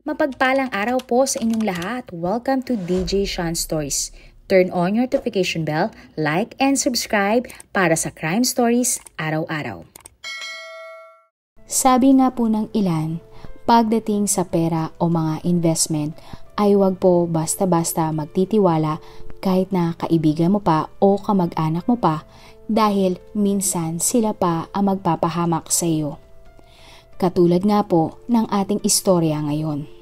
Mapagpalang araw po sa inyong lahat. Welcome to DJ Sean Stories. Turn on your notification bell, like and subscribe para sa crime stories araw-araw. Sabi nga po ng ilan, pagdating sa pera o mga investment ay huwag po basta-basta magtitiwala kahit na kaibigan mo pa o kamag-anak mo pa dahil minsan sila pa ang magpapahamak sa iyo. Katulad nga po ng ating istorya ngayon.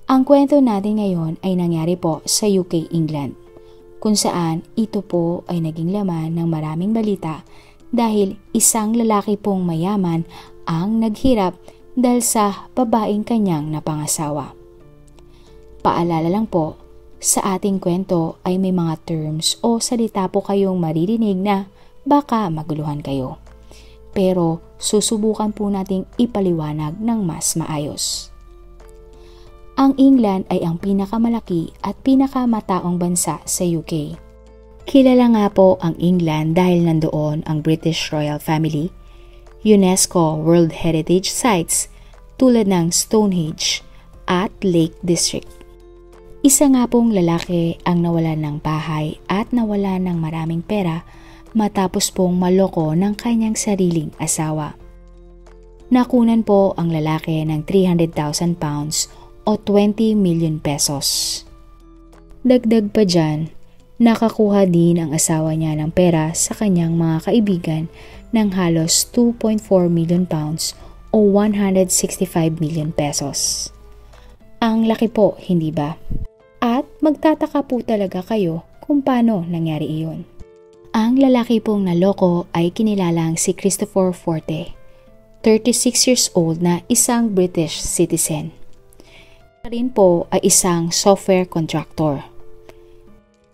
Ang kwento natin ngayon ay nangyari po sa UK, England, kung saan ito po ay naging laman ng maraming balita dahil isang lalaki pong mayaman ang naghirap dahil sa babaeng kanyang napangasawa. Paalala lang po, sa ating kwento ay may mga terms o salita po kayong maririnig na baka maguluhan kayo. Pero susubukan po nating ipaliwanag ng mas maayos. Ang England ay ang pinakamalaki at pinakamataong bansa sa UK. Kilala nga po ang England dahil nandoon ang British Royal Family, UNESCO World Heritage Sites tulad ng Stonehenge at Lake District. Isa nga pong lalaki ang nawalan ng bahay at nawalan ng maraming pera matapos pong maloko ng kanyang sariling asawa. Nakunan po ang lalaki ng 300,000 pounds o 20 million pesos. Dagdag pa dyan, nakakuha din ang asawa niya ng pera sa kanyang mga kaibigan ng halos 2.4 million pounds o 165 million pesos. Ang laki po, hindi ba? At magtataka po talaga kayo kung paano nangyari iyon. Ang lalaki pong naloko ay kinilalang si Christopher Forte, 36 years old na isang British citizen. Siya rin po ay isang software contractor.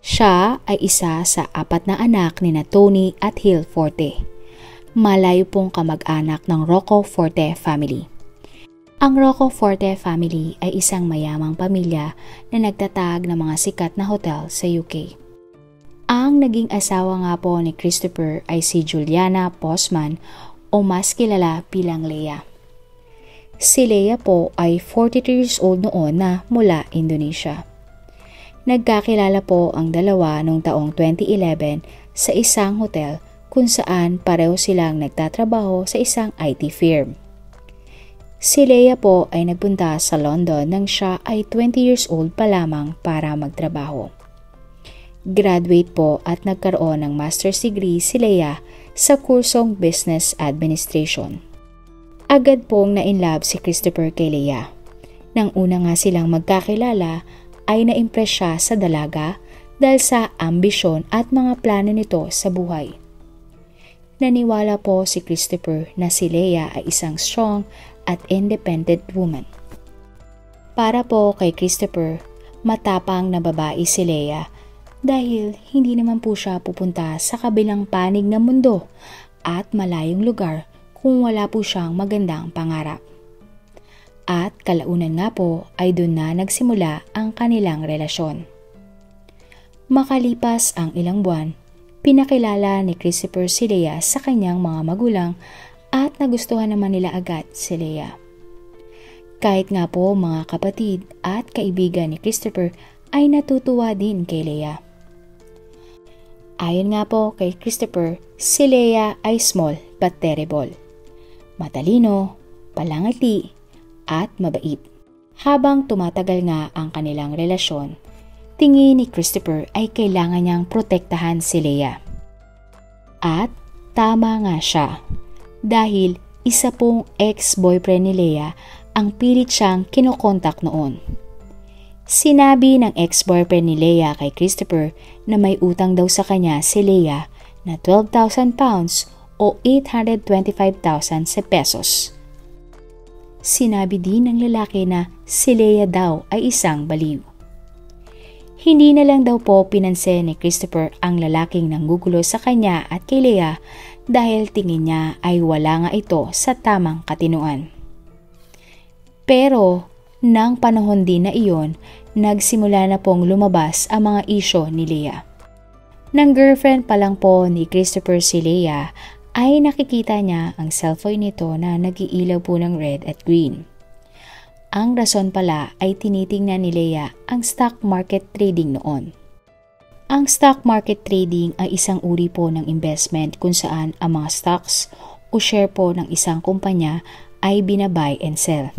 Siya ay isa sa 4 na anak ni Tony at Hill Forte. Malayo pong kamag-anak ng Rocco Forte family. Ang Rocco Forte family ay isang mayamang pamilya na nagtatag ng mga sikat na hotel sa UK. Ang naging asawa nga po ni Christopher ay si Juliana Postman o mas kilala bilang Leah. Si Leah po ay 43 years old noon na mula Indonesia. Nagkakilala po ang dalawa noong taong 2011 sa isang hotel kung saan pareho silang nagtatrabaho sa isang IT firm. Si Leah po ay nagpunta sa London nang siya ay 20 years old pa lamang para magtrabaho. Graduate po at nagkaroon ng master's degree si Leah sa kursong Business Administration. Agad pong na-inlove si Christopher kay Leah. Nang una nga silang magkakilala ay na-impress siya sa dalaga dahil sa ambisyon at mga plano nito sa buhay. Naniwala po si Christopher na si Leah ay isang strong at independent woman. Para po kay Christopher, matapang na babae si Leah dahil hindi naman po siya pupunta sa kabilang panig ng mundo at malayong lugar kung wala po siyang magandang pangarap. At kalaunan nga po ay doon na nagsimula ang kanilang relasyon. Makalipas ang ilang buwan, pinakilala ni Christopher si Leah sa kanyang mga magulang at nagustuhan naman nila agad si Leah. Kahit nga po mga kapatid at kaibigan ni Christopher ay natutuwa din kay Leah. Ayon nga po kay Christopher, si Leah ay small but terrible. Matalino, palangiti, at mabait. Habang tumatagal nga ang kanilang relasyon, tingin ni Christopher ay kailangan niyang protektahan si Leah. At tama nga siya, dahil isa pong ex-boyfriend ni Leah ang pilit siyang kinokontak noon. Sinabi ng ex-boyfriend ni Leah kay Christopher na may utang daw sa kanya si Leah na 12,000 pounds o 825,000 sa pesos. Sinabi din ng lalaki na si Leah daw ay isang baliw. Hindi na lang daw po pinansin ni Christopher ang lalaking nanggugulo sa kanya at kay Leah dahil tingin niya ay wala nga ito sa tamang katinuan. Pero nang panahon din na iyon, nagsimula na pong lumabas ang mga isyo ni Leah. Nang girlfriend pa lang po ni Christopher si Leah ay nakikita niya ang cellphone nito na nag-iilaw po ng red at green. Ang rason pala ay tinitingnan ni Leah ang stock market trading noon. Ang stock market trading ay isang uri po ng investment kung saan ang mga stocks o share po ng isang kumpanya ay binabuy and sell.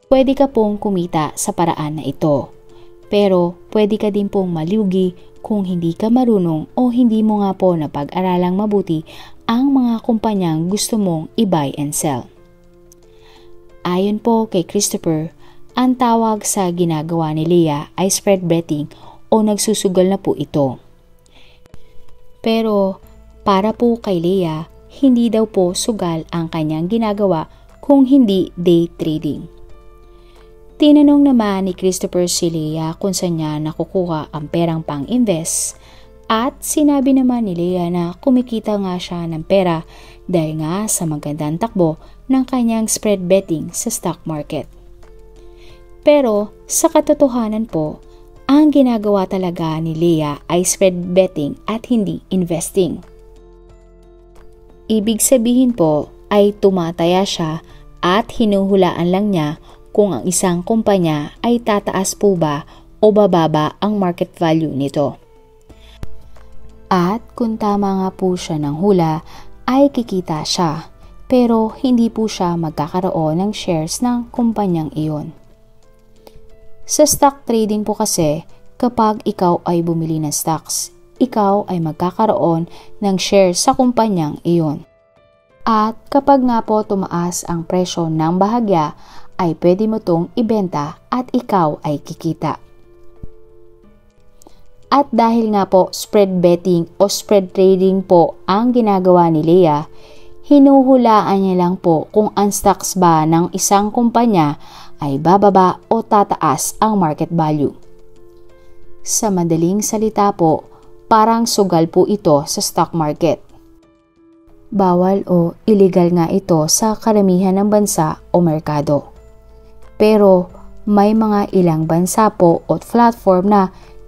Pwede ka pong kumita sa paraan na ito, pero pwede ka din pong malugi kung hindi ka marunong o hindi mo nga po napag-aralang mabuti ang mga kumpanyang gusto mong i-buy and sell. Ayon po kay Christopher, ang tawag sa ginagawa ni Leah ay spread betting o nagsusugal na po ito. Pero para po kay Leah, hindi daw po sugal ang kanyang ginagawa kung hindi day trading. Tinanong naman ni Christopher si Leah kung saan niya nakukuha ang perang pang-invest at sinabi naman ni Leah na kumikita nga siya ng pera dahil nga sa magandang takbo ng kanyang spread betting sa stock market. Pero sa katotohanan po, ang ginagawa talaga ni Leah ay spread betting at hindi investing. Ibig sabihin po ay tumataya siya at hinuhulaan lang niya kung ang isang kumpanya ay tataas po ba o bababa ang market value nito. At kung tama nga po siya ng hula ay kikita siya, pero hindi po siya magkakaroon ng shares ng kumpanyang iyon. Sa stock trading po kasi, kapag ikaw ay bumili ng stocks, ikaw ay magkakaroon ng shares sa kumpanyang iyon. At kapag nga po tumaas ang presyo ng bahagya, ay pwede mo itong ibenta at ikaw ay kikita. At dahil nga po spread betting o spread trading po ang ginagawa ni Leah, hinuhulaan niya lang po kung ang stocks ba ng isang kumpanya ay bababa o tataas ang market value. Sa madaling salita po, parang sugal po ito sa stock market. Bawal o illegal nga ito sa karamihan ng bansa o merkado. Pero may mga ilang bansa po o platform na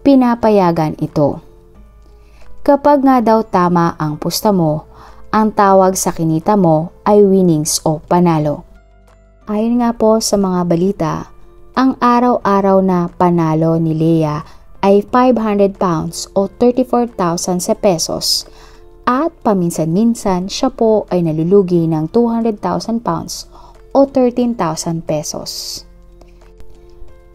pinapayagan ito. Kapag nga daw tama ang pusta mo, ang tawag sa kinita mo ay winnings o panalo. Ayon nga po sa mga balita, ang araw-araw na panalo ni Leah ay 500 pounds o 34,000 sa pesos at paminsan-minsan siya po ay nalulugi ng 200,000 pounds o 13,000 pesos.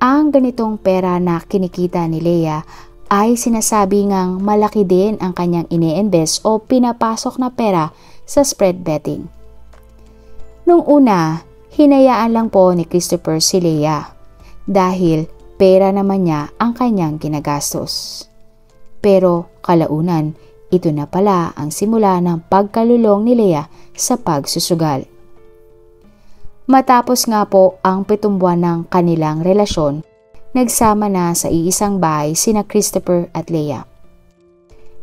Ang ganitong pera na kinikita ni Leah ay sinasabi ngang malaki din ang kanyang ini-invest o pinapasok na pera sa spread betting. Nung una, hinayaan lang po ni Christopher si Leah dahil pera naman niya ang kanyang ginagastos. Pero kalaunan, ito na pala ang simula ng pagkalulong ni Leah sa pagsusugal. Matapos nga po ang 7 buwan ng kanilang relasyon, nagsama na sa iisang bahay sina Christopher at Leah.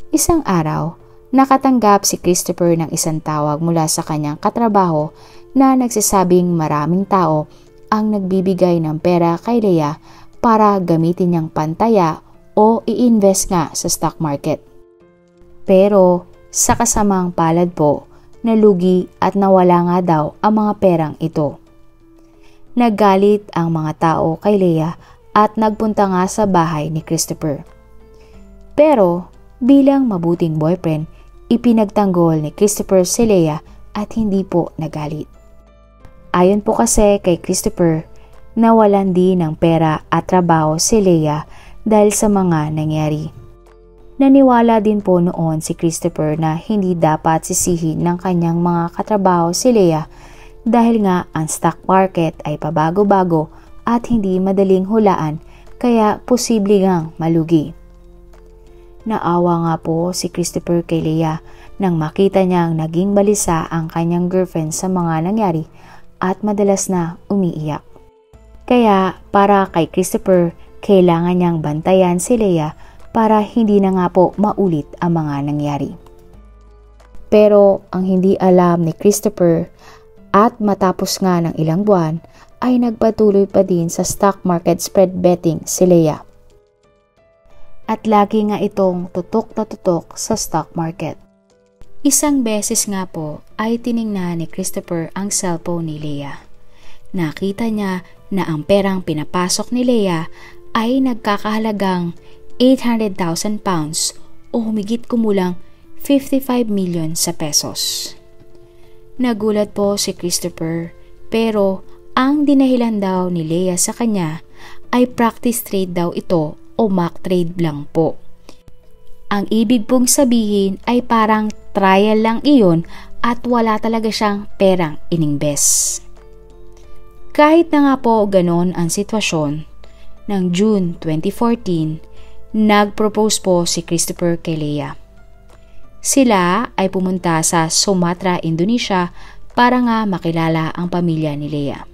Isang araw, nakatanggap si Christopher ng isang tawag mula sa kanyang katrabaho na nagsasabing maraming tao ang nagbibigay ng pera kay Leah para gamitin niyang pantaya o i-invest nga sa stock market. Pero sa kasamang palad po, nalugi at nawala nga daw ang mga perang ito. Naggalit ang mga tao kay Leah at nagpunta nga sa bahay ni Christopher. Pero bilang mabuting boyfriend, ipinagtanggol ni Christopher si Leah at hindi po nagalit. Ayon po kasi kay Christopher, nawalan din ng pera at trabaho si Leah dahil sa mga nangyari. Naniwala din po noon si Christopher na hindi dapat sisihin ng kanyang mga katrabaho si Leah dahil nga ang stock market ay pabago-bago at hindi madaling hulaan kaya posible ngang malugi. Naawa nga po si Christopher kay Leah nang makita niyang naging balisa ang kanyang girlfriend sa mga nangyari at madalas na umiiyak. Kaya para kay Christopher, kailangan niyang bantayan si Leah para hindi na nga po maulit ang mga nangyari. Pero ang hindi alam ni Christopher at matapos nga ng ilang buwan ay nagpatuloy pa din sa stock market spread betting si Leah. At lagi nga itong tutok na tutok sa stock market. Isang beses nga po ay tiningnan ni Christopher ang cellphone ni Leah. Nakita niya na ang perang pinapasok ni Leia ay nagkakahalagang 800,000 pounds o humigit kumulang 55 million sa pesos. Nagulat po si Christopher pero ang dinahilan daw ni Leia sa kanya ay practice trade daw ito o mock trade lang po. Ang ibig pong sabihin ay parang trial lang iyon at wala talaga siyang perang ininvest. Kahit na nga po ganon ang sitwasyon, ng June 2014, nag-propose po si Christopher kay Leia. Sila ay pumunta sa Sumatra, Indonesia para nga makilala ang pamilya ni Leia.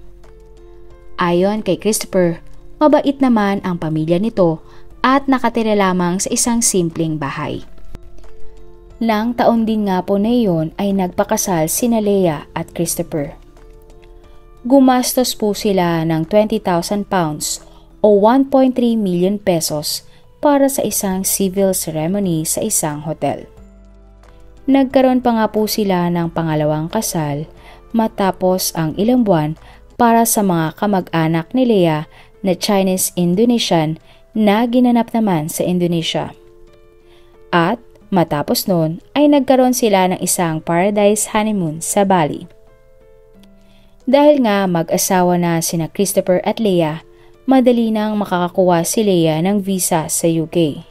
Ayon kay Christopher, mabait naman ang pamilya nito at nakatira lamang sa isang simpleng bahay. Lang taon din nga po na iyon ay nagpakasal sina Leia at Christopher. Gumastos po sila ng 20,000 pounds o 1.3 million pesos para sa isang civil ceremony sa isang hotel. Nagkaroon pa nga po sila ng pangalawang kasal matapos ang ilang buwan para sa mga kamag-anak ni Leia na Chinese-Indonesian na ginanap naman sa Indonesia. At matapos noon ay nagkaroon sila ng isang paradise honeymoon sa Bali. Dahil nga mag-asawa na sina Christopher at Leia, madali nang makakakuha si Leia ng visa sa UK.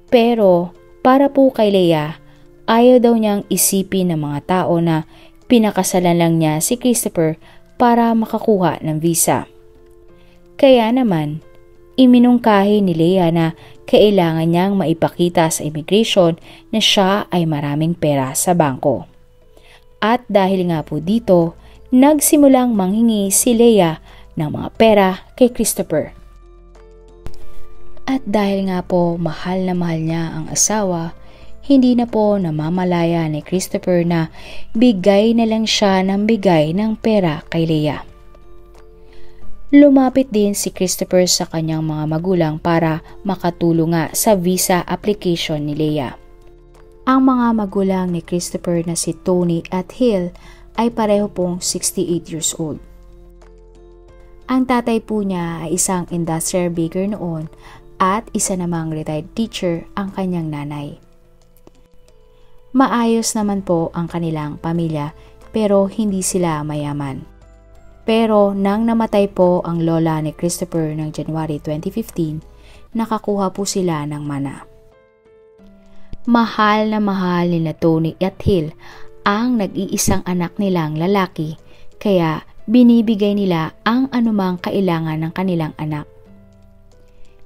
Pero para po kay Leia, ayaw daw niyang isipin ng mga tao na pinakasalan lang niya si Christopher para makakuha ng visa. Kaya naman, iminungkahi ni Leia na kailangan niyang maipakita sa immigration na siya ay maraming pera sa bangko. At dahil nga po dito, nagsimulang manghingi si Leia ng mga pera kay Christopher. At dahil nga po mahal na mahal niya ang asawa, hindi na po namamalaya ni Christopher na bigay na lang siya ng bigay ng pera kay Leia. Lumapit din si Christopher sa kanyang mga magulang para makatulong nga sa visa application ni Leia. Ang mga magulang ni Christopher na si Tony at Hill ay pareho pong 68 years old. Ang tatay po niya ay isang industrial baker noon at isa namang retired teacher ang kanyang nanay. Maayos naman po ang kanilang pamilya pero hindi sila mayaman. Pero nang namatay po ang lola ni Christopher noong January 2015, nakakuha po sila ng mana. Mahal na mahal nila Tony at Hill ang nag-iisang anak nilang lalaki kaya binibigay nila ang anumang kailangan ng kanilang anak.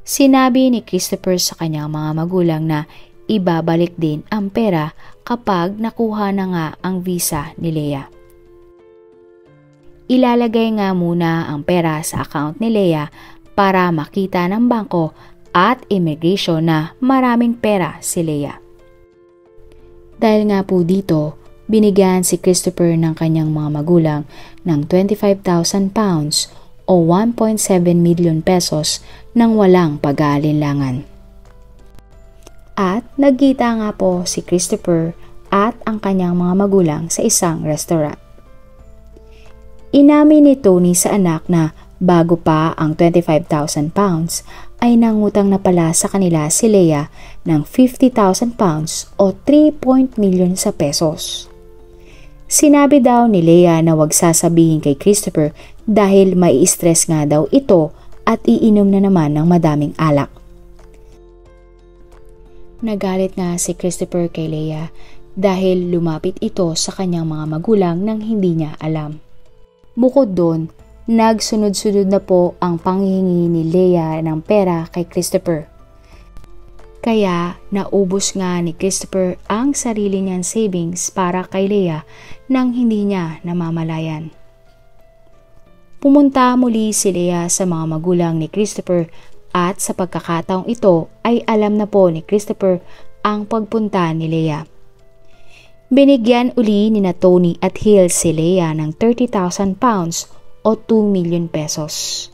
Sinabi ni Christopher sa kanyang mga magulang na ibabalik din ang pera kapag nakuha na nga ang visa ni Leia. Ilalagay nga muna ang pera sa account ni Leia para makita ng bangko at immigration na maraming pera si Leia. Dahil nga po dito, binigyan si Christopher ng kanyang mga magulang ng 25,000 pounds o 1.7 million pesos nang walang pag-aalinlangan. At nagkita nga po si Christopher at ang kanyang mga magulang sa isang restaurant. Inamin ni Tony sa anak na bago pa ang 25,000 pounds ay nangutang na pala sa kanila si Leia ng 50,000 pounds o 3 million sa pesos. Sinabi daw ni Leia na wag sasabihin kay Christopher dahil mai-stress nga daw ito at iinom na naman ng madaming alak. Nagalit nga si Christopher kay Leia dahil lumapit ito sa kanyang mga magulang nang hindi niya alam. Bukod doon, nagsunod-sunod na po ang panghihingi ni Leia ng pera kay Christopher. Kaya naubos nga ni Christopher ang sarili niyang savings para kay Leia nang hindi niya namamalayan. Pumunta muli si Leia sa mga magulang ni Christopher at sa pagkakataong ito ay alam na po ni Christopher ang pagpunta ni Leia. Binigyan uli ni na Tony at Hill si Leia ng 30,000 pounds o 2 million pesos.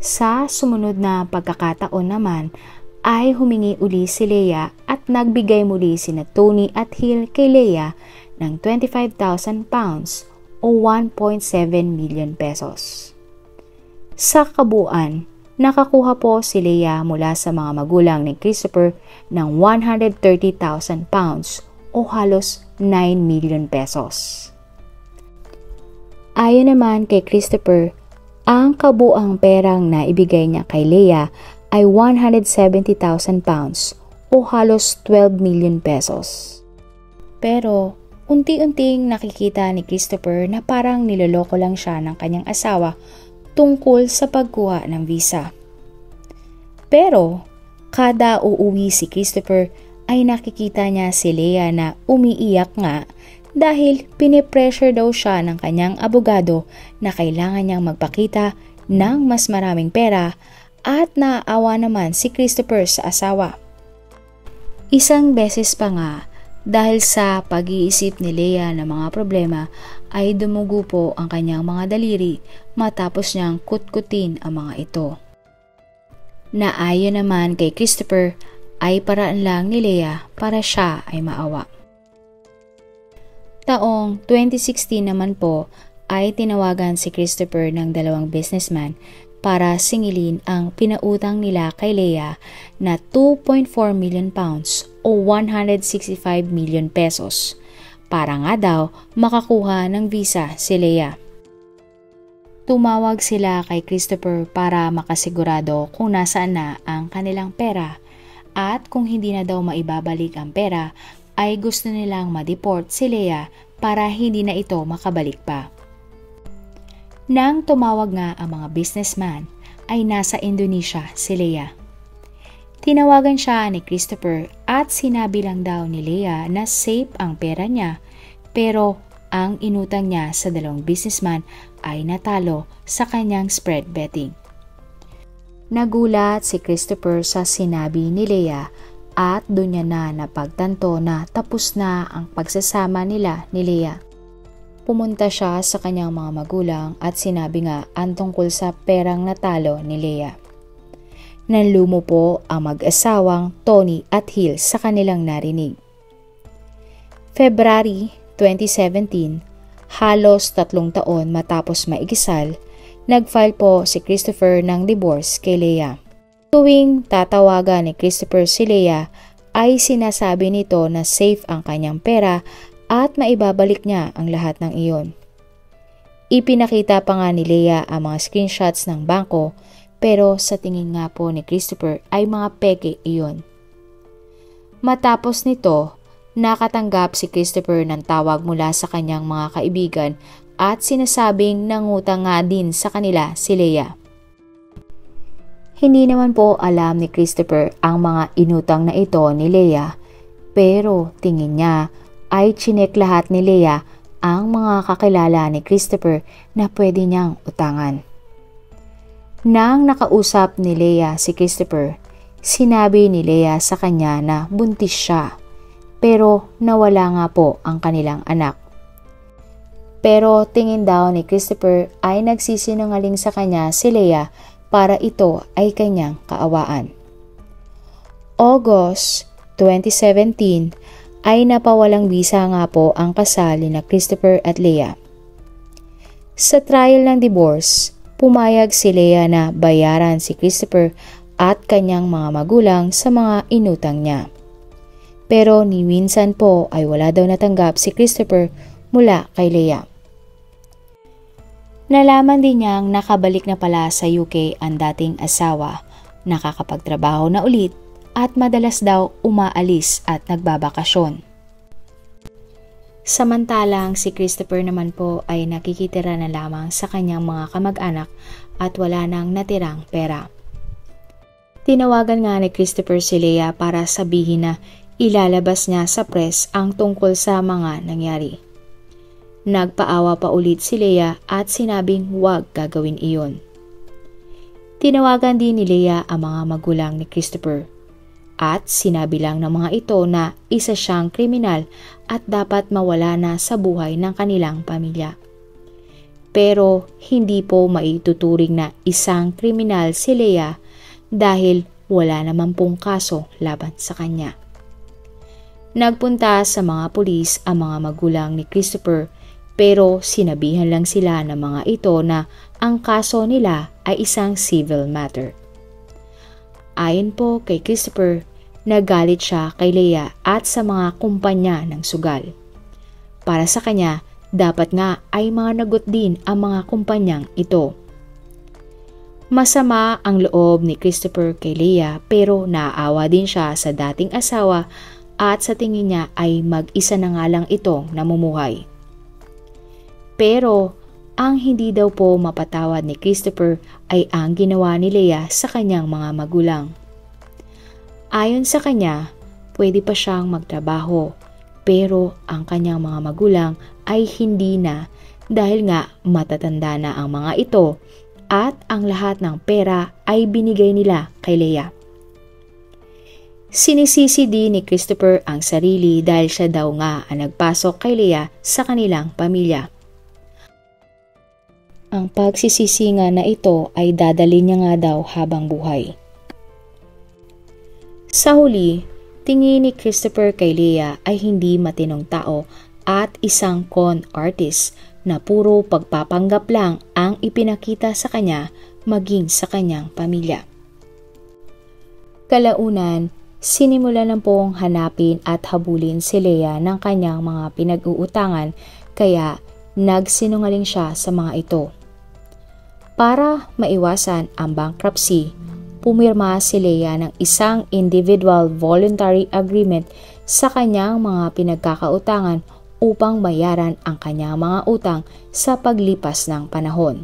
Sa sumunod na pagkakataon naman ay humingi uli si Leia at nagbigay muli si na Tony at Hill kay Leia ng 25,000 pounds o 1.7 million pesos. Sa kabuuan, nakakuha po si Leah mula sa mga magulang ni Christopher ng 130,000 pounds o halos 9 million pesos. Ayon naman kay Christopher, ang kabuang perang na ibigay niya kay Leah ay 170,000 pounds o halos 12 million pesos. Pero unti-unting nakikita ni Christopher na parang niloloko lang siya ng kanyang asawa tungkol sa pagkuha ng visa. Pero kada uuwi si Christopher ay nakikita niya si Leah na umiiyak nga dahil pinipressure daw siya ng kanyang abogado na kailangan niyang magpakita ng mas maraming pera at naaawa naman si Christopher sa asawa. Isang beses pa nga dahil sa pag-iisip ni Leah ng mga problema ay dumugo po ang kanyang mga daliri matapos niyang kutkutin ang mga ito. Na ayon naman kay Christopher ay paraan lang ni Leah para siya ay maawa. Taong 2016 naman po ay tinawagan si Christopher ng dalawang businessman para singilin ang pinautang nila kay Leah na 2.4 million pounds o 165 million pesos para nga daw makakuha ng visa si Leah. Tumawag sila kay Christopher para makasigurado kung nasaan na ang kanilang pera at kung hindi na daw maibabalik ang pera ay gusto nilang ma-deport si Leah para hindi na ito makabalik pa. Nang tumawag nga ang mga businessman ay nasa Indonesia si Leah. Tinawagan siya ni Christopher at sinabi lang daw ni Leah na safe ang pera niya pero ang inutang niya sa dalawang businessman ay natalo sa kanyang spread betting. Nagulat si Christopher sa sinabi ni Leah at doon niya na napagtanto na tapos na ang pagsasama nila ni Leah. Pumunta siya sa kanyang mga magulang at sinabi nga ang tungkol sa perang natalo ni Leah. Nanlumo po ang mag-asawang Tony at Hill sa kanilang narinig. February 2017, halos 3 taon matapos maigisal, nag-file po si Christopher ng divorce kay Leah. Tuwing tatawagan ni Christopher si Leah ay sinasabi nito na safe ang kanyang pera at maibabalik niya ang lahat ng iyon. Ipinakita pa nga ni Leah ang mga screenshots ng bangko pero sa tingin nga po ni Christopher ay mga peke iyon. Matapos nito, nakatanggap si Christopher ng tawag mula sa kanyang mga kaibigan at sinasabing nangutang nga din sa kanila si Leah. Hindi naman po alam ni Christopher ang mga inutang na ito ni Leah pero tingin niya ay chinek lahat ni Leah ang mga kakilala ni Christopher na pwede niyang utangan. Nang nakausap ni Leah si Christopher, sinabi ni Leah sa kanya na buntis siya pero nawala nga po ang kanilang anak. Pero tingin daw ni Christopher ay nagsisinungaling sa kanya si Leah para ito ay kanyang kaawaan. August 2017 ay napawalang visa nga po ang kasal ni Christopher at Leah. Sa trial ng divorce, pumayag si Leah na bayaran si Christopher at kanyang mga magulang sa mga inutang niya. Pero ni minsan po ay wala daw natanggap si Christopher mula kay Leah. Nalaman din niyang nakabalik na pala sa UK ang dating asawa, nakakapagtrabaho na ulit at madalas daw umaalis at nagbabakasyon. Samantalang si Christopher naman po ay nakikitira na lamang sa kanyang mga kamag-anak at wala nang natirang pera. Tinawagan nga ni Christopher si Leah para sabihin na ilalabas niya sa press ang tungkol sa mga nangyari. Nagpaawa pa ulit si Leah at sinabing huwag gagawin iyon. Tinawagan din ni Leah ang mga magulang ni Christopher at sinabi lang ng mga ito na isa siyang kriminal at dapat mawala na sa buhay ng kanilang pamilya. Pero hindi po maituturing na isang kriminal si Leah dahil wala naman pong kaso laban sa kanya. Nagpunta sa mga pulis ang mga magulang ni Christopher pero sinabihan lang sila ng mga ito na ang kaso nila ay isang civil matter. Ayon po kay Christopher, nagalit siya kay Leah at sa mga kumpanya ng sugal. Para sa kanya, dapat nga ay managot din ang mga kumpanyang ito. Masama ang loob ni Christopher kay Leah pero naaawa din siya sa dating asawa at sa tingin niya ay mag-isa na nga lang itong namumuhay. Pero ang hindi daw po mapatawad ni Christopher ay ang ginawa ni Leah sa kanyang mga magulang. Ayon sa kanya, pwede pa siyang magtrabaho pero ang kanyang mga magulang ay hindi na dahil nga matatanda na ang mga ito at ang lahat ng pera ay binigay nila kay Leah. Sinisisi din ni Christopher ang sarili dahil siya daw nga ang nagpasok kay Leah sa kanilang pamilya. Ang pagsisisi nga na ito ay dadali niya nga daw habang buhay. Sa huli, tingin ni Christopher kay Leah ay hindi matinong tao at isang con artist na puro pagpapanggap lang ang ipinakita sa kanya maging sa kanyang pamilya. Kalaunan, sinimulan na pong hanapin at habulin si Leah ng kanyang mga pinag-uutangan kaya nagsinungaling siya sa mga ito. Para maiwasan ang bankruptcy, pumirma si Leah ng isang individual voluntary agreement sa kanyang mga pinagkakautangan upang bayaran ang kanyang mga utang sa paglipas ng panahon.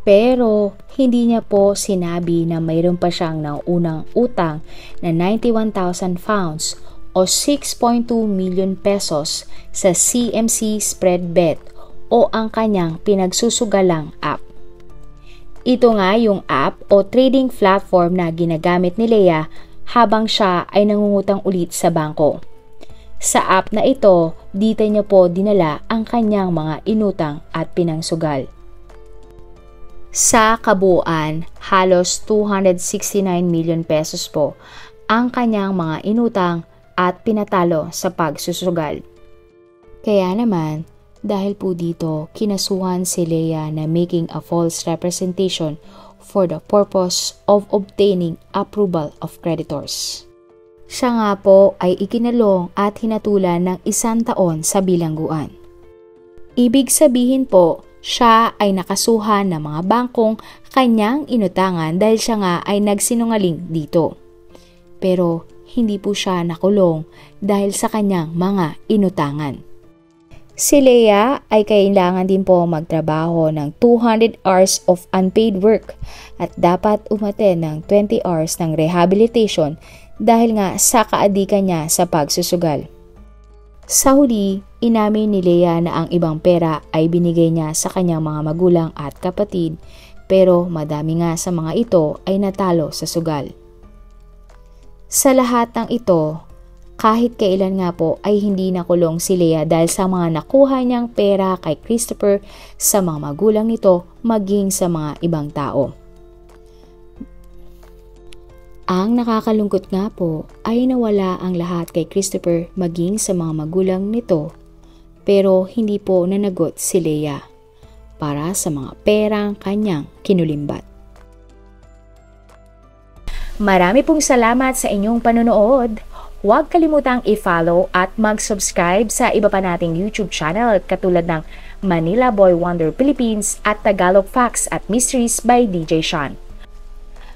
Pero hindi niya po sinabi na mayroon pa siyang naunang utang na 91,000 pounds o 6.2 million pesos sa CMC spread bet o ang kanyang pinagsusugalang app. Ito nga yung app o trading platform na ginagamit ni Leah habang siya ay nangungutang ulit sa bangko. Sa app na ito, dito niya po dinala ang kanyang mga inutang at pinangsugal. Sa kabuuan, halos 269 million pesos po ang kanyang mga inutang at pinatalo sa pagsusugal. Kaya naman, dahil po dito, kinasuhan si Leah na making a false representation for the purpose of obtaining approval of creditors. Siya nga po ay ikinalong at hinatulan ng 1 taon sa bilangguan. Ibig sabihin po, siya ay nakasuhan ng mga bangkong kanyang inutangan dahil siya nga ay nagsinungaling dito. Pero hindi po siya nakulong dahil sa kanyang mga inutangan. Si Leah ay kailangan din po magtrabaho ng 200 hours of unpaid work at dapat umattend ng 20 hours ng rehabilitation dahil nga sa kaadikan niya sa pagsusugal. Sa huli, inamin ni Leah na ang ibang pera ay binigay niya sa kanyang mga magulang at kapatid pero madami nga sa mga ito ay natalo sa sugal. Sa lahat ng ito, kahit kailan nga po ay hindi nakulong si Leah dahil sa mga nakuha niyang pera kay Christopher sa mga magulang nito maging sa mga ibang tao. Ang nakakalungkot nga po ay nawala ang lahat kay Christopher maging sa mga magulang nito pero hindi po nanagot si Leah para sa mga perang kanyang kinulimbat. Marami pong salamat sa inyong panonood. Huwag kalimutang i-follow at mag-subscribe sa iba pa nating YouTube channel katulad ng Manila Boy Wonder Philippines at Tagalog Facts at Mysteries by DJ Sean.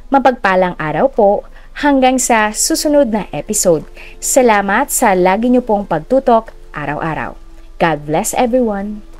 Mapagpalang araw po hanggang sa susunod na episode. Salamat sa lagi niyo pong pagtutok araw-araw. God bless everyone!